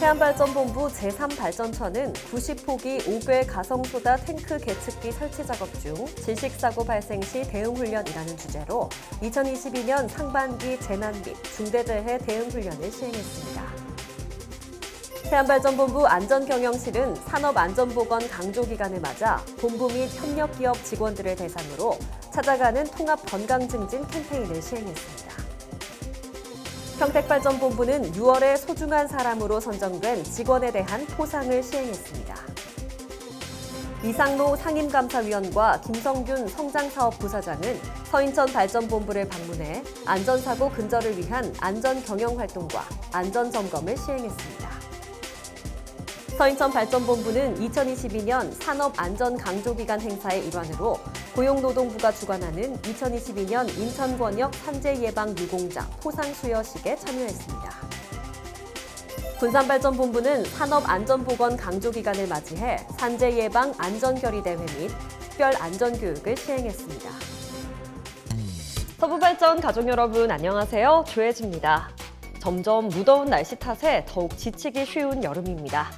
해안발전본부 제3발전처는 90호기 5궤 가성소다 탱크 개측기 설치 작업 중 질식사고 발생 시 대응훈련이라는 주제로 2022년 상반기 재난 및 중대재해 대응훈련을 시행했습니다. 해안발전본부 안전경영실은 산업안전보건 강조기간을 맞아 본부 및 협력기업 직원들을 대상으로 찾아가는 통합건강증진 캠페인을 시행했습니다. 평택발전본부는 6월에 소중한 사람으로 선정된 직원에 대한 포상을 시행했습니다. 이상로 상임감사위원과 김성균 성장사업부사장은 서인천 발전본부를 방문해 안전사고 근절을 위한 안전경영활동과 안전점검을 시행했습니다. 서인천 발전본부는 2022년 산업안전강조기간 행사의 일환으로 고용노동부가 주관하는 2022년 인천권역 산재예방유공자 포상수여식에 참여했습니다. 군산발전본부는 산업안전보건 강조기간을 맞이해 산재예방 안전결의대회 및 특별안전교육을 시행했습니다. 서부발전 가족 여러분 안녕하세요. 조혜지입니다. 점점 무더운 날씨 탓에 더욱 지치기 쉬운 여름입니다.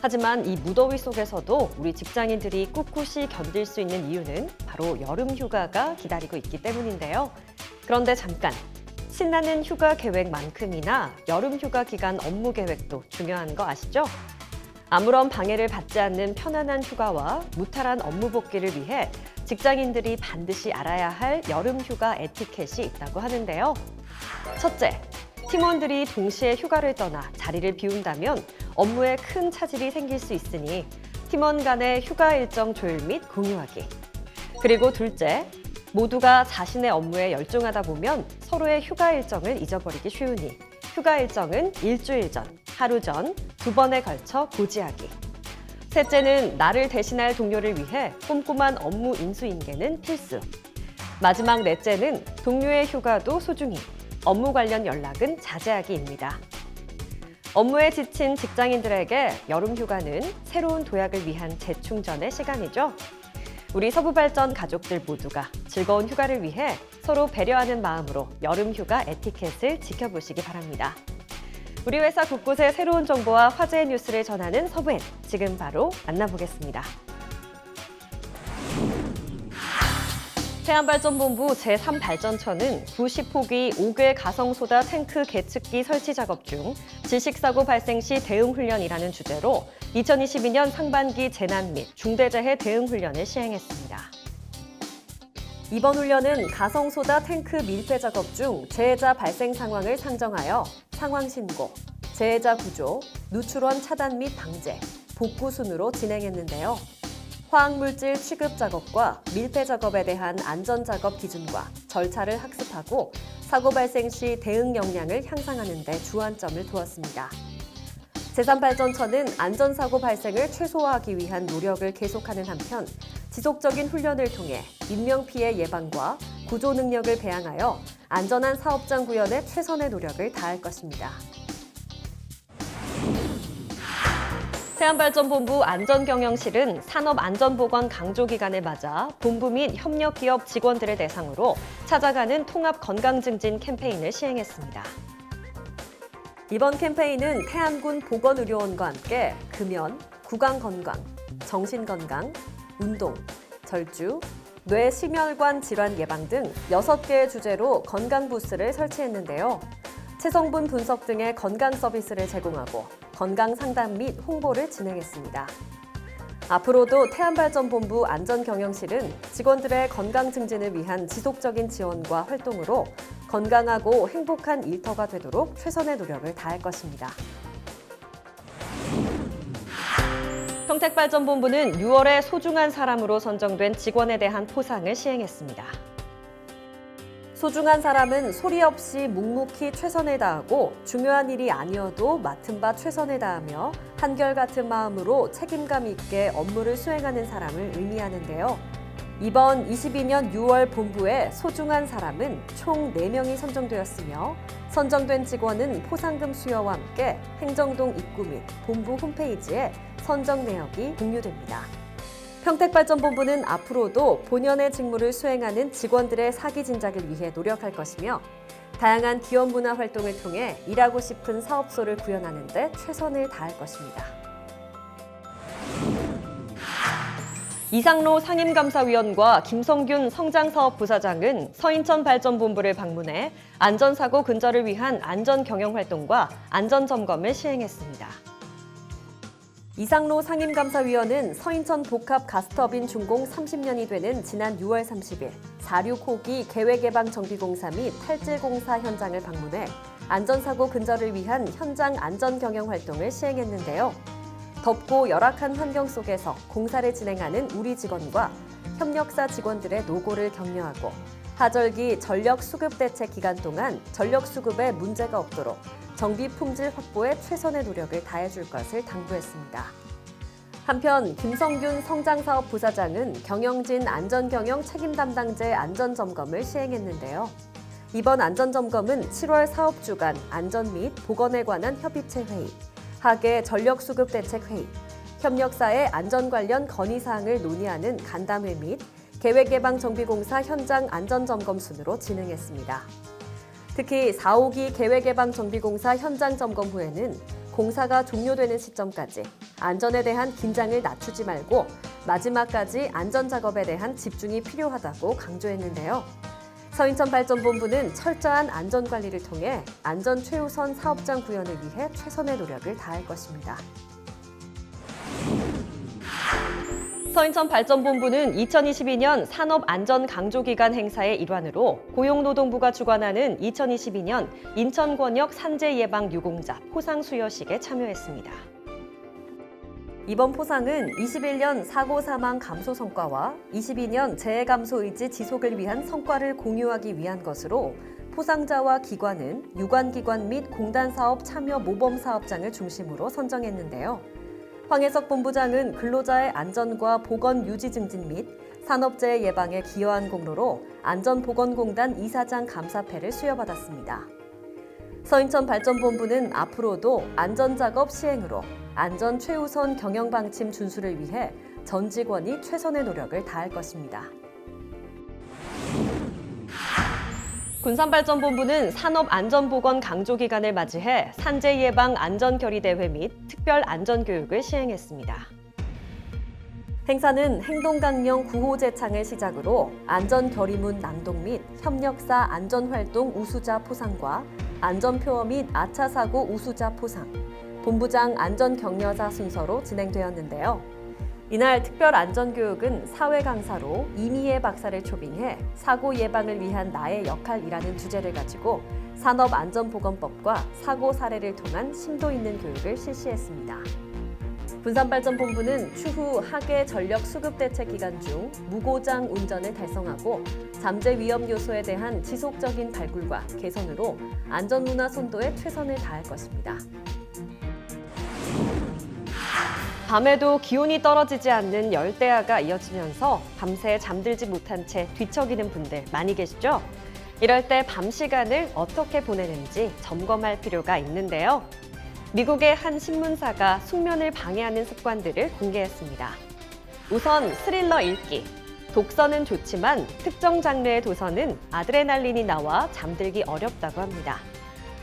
하지만 이 무더위 속에서도 우리 직장인들이 꿋꿋이 견딜 수 있는 이유는 바로 여름 휴가가 기다리고 있기 때문인데요. 그런데 잠깐, 신나는 휴가 계획만큼이나 여름 휴가 기간 업무 계획도 중요한 거 아시죠? 아무런 방해를 받지 않는 편안한 휴가와 무탈한 업무 복귀를 위해 직장인들이 반드시 알아야 할 여름 휴가 에티켓이 있다고 하는데요. 첫째, 팀원들이 동시에 휴가를 떠나 자리를 비운다면 업무에 큰 차질이 생길 수 있으니 팀원 간의 휴가 일정 조율 및 공유하기. 그리고 둘째, 모두가 자신의 업무에 열중하다 보면 서로의 휴가 일정을 잊어버리기 쉬우니 휴가 일정은 일주일 전, 하루 전, 2번에 걸쳐 고지하기. 셋째는 나를 대신할 동료를 위해 꼼꼼한 업무 인수인계는 필수. 마지막 넷째는 동료의 휴가도 소중히, 업무 관련 연락은 자제하기입니다. 업무에 지친 직장인들에게 여름 휴가는 새로운 도약을 위한 재충전의 시간이죠. 우리 서부발전 가족들 모두가 즐거운 휴가를 위해 서로 배려하는 마음으로 여름 휴가 에티켓을 지켜보시기 바랍니다. 우리 회사 곳곳의 새로운 정보와 화제의 뉴스를 전하는 서부엔 지금 바로 만나보겠습니다. 해안발전본부 제3발전처는 90호기 5궤 가성소다 탱크 개측기 설치 작업 중 질식사고 발생 시 대응훈련이라는 주제로 2022년 상반기 재난 및 중대재해 대응훈련을 시행했습니다. 이번 훈련은 가성소다 탱크 밀폐 작업 중 재해자 발생 상황을 상정하여 상황 신고, 재해자 구조, 누출원 차단 및 방제, 복구 순으로 진행했는데요. 화학물질 취급 작업과 밀폐 작업에 대한 안전작업 기준과 절차를 학습하고 사고 발생 시 대응 역량을 향상하는 데 주안점을 두었습니다. 제3발전처는 안전사고 발생을 최소화하기 위한 노력을 계속하는 한편 지속적인 훈련을 통해 인명피해 예방과 구조 능력을 배양하여 안전한 사업장 구현에 최선의 노력을 다할 것입니다. 해안발전본부 안전경영실은 산업안전보건 강조기간을 맞아 본부 및 협력기업 직원들을 대상으로 찾아가는 통합건강증진 캠페인을 시행했습니다. 이번 캠페인은 태안군 보건의료원과 함께 금연, 구강건강, 정신건강, 운동, 절주, 뇌심혈관 질환 예방 등 6개의 주제로 건강부스를 설치했는데요. 체성분 분석 등의 건강 서비스를 제공하고 건강 상담 및 홍보를 진행했습니다. 앞으로도 태안발전본부 안전경영실은 직원들의 건강 증진을 위한 지속적인 지원과 활동으로 건강하고 행복한 일터가 되도록 최선의 노력을 다할 것입니다. 평택발전본부는 6월에 소중한 사람으로 선정된 직원에 대한 포상을 시행했습니다. 소중한 사람은 소리 없이 묵묵히 최선을 다하고 중요한 일이 아니어도 맡은 바 최선을 다하며 한결같은 마음으로 책임감 있게 업무를 수행하는 사람을 의미하는데요. 이번 22년 6월 본부에 소중한 사람은 총 4명이 선정되었으며 선정된 직원은 포상금 수여와 함께 행정동 입구 및 본부 홈페이지에 선정 내역이 공유됩니다. 평택발전본부는 앞으로도 본연의 직무를 수행하는 직원들의 사기 진작을 위해 노력할 것이며 다양한 기업 문화 활동을 통해 일하고 싶은 사업소를 구현하는 데 최선을 다할 것입니다. 이상로 상임감사위원과 김성균 성장사업부사장은 서인천발전본부를 방문해 안전사고 근절을 위한 안전경영활동과 안전점검을 시행했습니다. 이상로 상임감사위원은 서인천 복합 가스터빈 준공 30년이 되는 지난 6월 30일 46호기 계획예방정비공사 및 탈질공사 현장을 방문해 안전사고 근절을 위한 현장 안전경영활동을 시행했는데요. 덥고 열악한 환경 속에서 공사를 진행하는 우리 직원과 협력사 직원들의 노고를 격려하고 하절기 전력 수급 대책 기간 동안 전력 수급에 문제가 없도록 정비 품질 확보에 최선의 노력을 다해줄 것을 당부했습니다. 한편 김성균 성장사업부사장은 경영진 안전경영 책임담당제 안전점검을 시행했는데요. 이번 안전점검은 7월 사업주간 안전 및 보건에 관한 협의체 회의, 하계 전력수급대책회의, 협력사의 안전 관련 건의사항을 논의하는 간담회 및 계획예방정비공사 현장 안전점검 순으로 진행했습니다. 특히 4호기 계획예방정비공사 현장 점검 후에는 공사가 종료되는 시점까지 안전에 대한 긴장을 낮추지 말고 마지막까지 안전작업에 대한 집중이 필요하다고 강조했는데요. 서인천발전본부는 철저한 안전관리를 통해 안전 최우선 사업장 구현을 위해 최선의 노력을 다할 것입니다. 서인천발전본부는 2022년 산업안전강조기간 행사의 일환으로 고용노동부가 주관하는 2022년 인천권역 산재예방유공자 포상수여식에 참여했습니다. 이번 포상은 21년 사고 사망 감소 성과와 22년 재해 감소 의지 지속을 위한 성과를 공유하기 위한 것으로 포상자와 기관은 유관기관 및 공단사업 참여 모범사업장을 중심으로 선정했는데요. 황혜석 본부장은 근로자의 안전과 보건 유지 증진 및 산업재해 예방에 기여한 공로로 안전보건공단 이사장 감사패를 수여받았습니다. 서인천발전본부는 앞으로도 안전작업 시행으로 안전 최우선 경영방침 준수를 위해 전 직원이 최선의 노력을 다할 것입니다. 군산발전본부는 산업안전보건 강조기간을 맞이해 산재예방 안전결의대회 및 특별 안전교육을 시행했습니다. 행사는 행동강령 9호 제창을 시작으로 안전결의문 낭독 및 협력사 안전활동 우수자 포상과 안전표어 및 아차사고 우수자 포상, 본부장 안전격려자 순서로 진행되었는데요. 이날 특별 안전교육은 사회 강사로 이미애 박사를 초빙해 사고 예방을 위한 나의 역할이라는 주제를 가지고 산업안전보건법과 사고 사례를 통한 심도 있는 교육을 실시했습니다. 군산발전본부는 추후 하계 전력 수급 대책 기간 중 무고장 운전을 달성하고 잠재 위험 요소에 대한 지속적인 발굴과 개선으로 안전문화 선도에 최선을 다할 것입니다. 밤에도 기온이 떨어지지 않는 열대야가 이어지면서 밤새 잠들지 못한 채 뒤척이는 분들 많이 계시죠? 이럴 때 밤 시간을 어떻게 보내는지 점검할 필요가 있는데요. 미국의 한 신문사가 숙면을 방해하는 습관들을 공개했습니다. 우선 스릴러 읽기. 독서는 좋지만 특정 장르의 도서는 아드레날린이 나와 잠들기 어렵다고 합니다.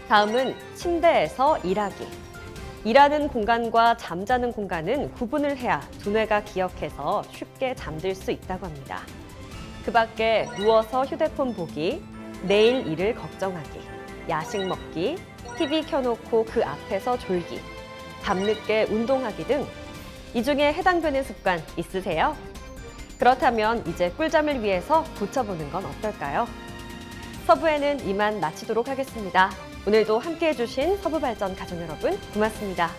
다음은 침대에서 일하기. 일하는 공간과 잠자는 공간은 구분을 해야 두뇌가 기억해서 쉽게 잠들 수 있다고 합니다. 그 밖에 누워서 휴대폰 보기, 내일 일을 걱정하기, 야식 먹기, TV 켜놓고 그 앞에서 졸기, 밤늦게 운동하기 등 이 중에 해당되는 습관 있으세요? 그렇다면 이제 꿀잠을 위해서 고쳐보는 건 어떨까요? 서부에는 이만 마치도록 하겠습니다. 오늘도 함께해 주신 서부발전 가족 여러분 고맙습니다.